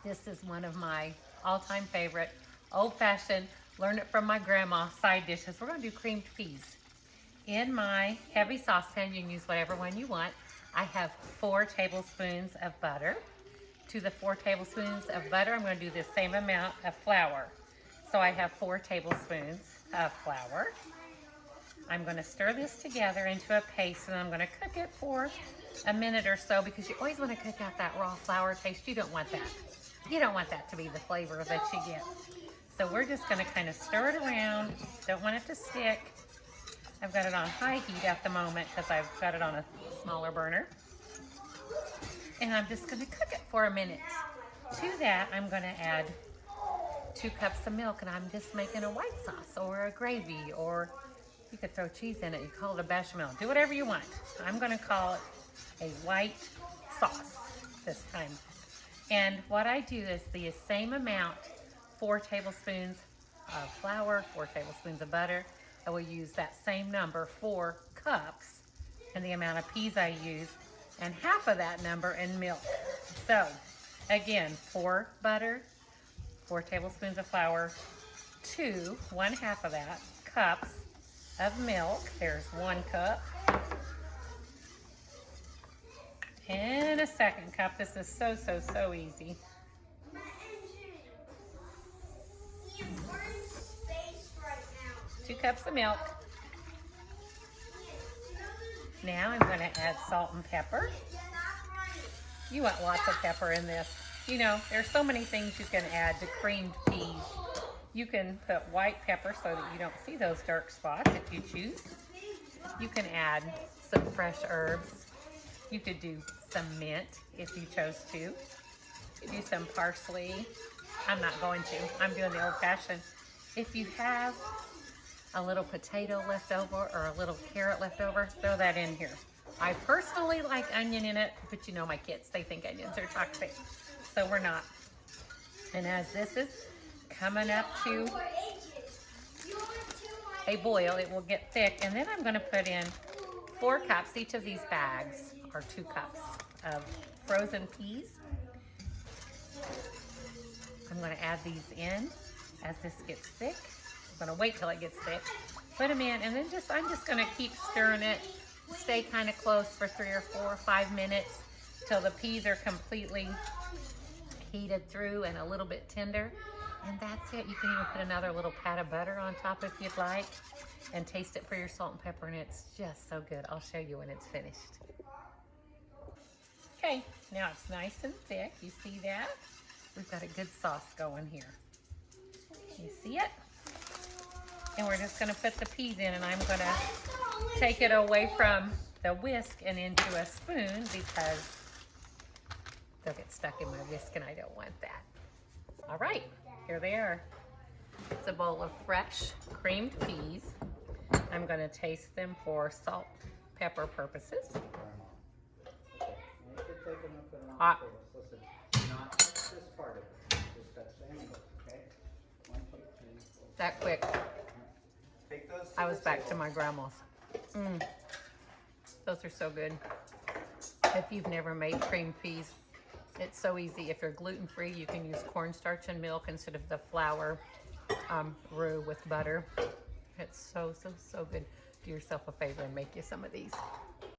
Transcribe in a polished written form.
This is one of my all-time favorite, old-fashioned, learned it from my grandma side dishes. We're gonna do creamed peas. In my heavy saucepan, you can use whatever one you want. I have 4 tablespoons of butter. To the 4 tablespoons of butter, I'm gonna do the same amount of flour. So I have 4 tablespoons of flour. I'm gonna stir this together into a paste, and I'm gonna cook it for a minute or so, because you always wanna cook out that raw flour taste. You don't want that. You don't want that to be the flavor that you get. So we're just gonna kind of stir it around. Don't want it to stick. I've got it on high heat at the moment because I've got it on a smaller burner. And I'm just gonna cook it for a minute. To that, I'm gonna add 2 cups of milk, and I'm just making a white sauce or a gravy, or you could throw cheese in it. You call it a bechamel. Do whatever you want. I'm gonna call it a white sauce this time. And what I do is the same amount, 4 tablespoons of flour, 4 tablespoons of butter. I will use that same number, 4 cups, and the amount of peas I use, and half of that number in milk. So again, 4 butter, 4 tablespoons of flour, 2, 1/2 of that, cups of milk. There's 1 cup. And a 2nd cup. This is so easy. Two cups of milk. Now I'm going to add salt and pepper. You want lots of pepper in this. You know, there's so many things you can add to creamed peas. You can put white pepper so that you don't see those dark spots if you choose. You can add some fresh herbs. You could do some mint if you chose to. You could do some parsley. I'm not going to. I'm doing the old-fashioned. If you have a little potato left over or a little carrot left over, throw that in here. I personally like onion in it, but you know my kids, they think onions are toxic, so we're not. And as this is coming up to a boil, it will get thick, and then I'm going to put in 4 cups. Each of these bags are 2 cups of frozen peas. I'm going to add these in as this gets thick. I'm going to wait till it gets thick, put them in, and then I'm just going to keep stirring it. Stay kind of close for 3 or 4 or 5 minutes till the peas are completely heated through and a little bit tender. And that's it. You can even put another little pat of butter on top if you'd like, and taste it for your salt and pepper, and it's just so good. I'll show you when it's finished. Okay, now it's nice and thick. You see that? We've got a good sauce going here. You see it? And we're just gonna put the peas in, and I'm gonna take it away from the whisk and into a spoon because they'll get stuck in my whisk, and I don't want that. All right, here they are. It's a bowl of fresh creamed peas. I'm gonna taste them for salt, pepper purposes. Hot. That quick. I was back to my grandma's. Those are so good. If you've never made creamed peas, it's so easy. If you're gluten-free, you can use cornstarch and milk instead of the flour roux with butter. It's so good. Do yourself a favor and make you some of these.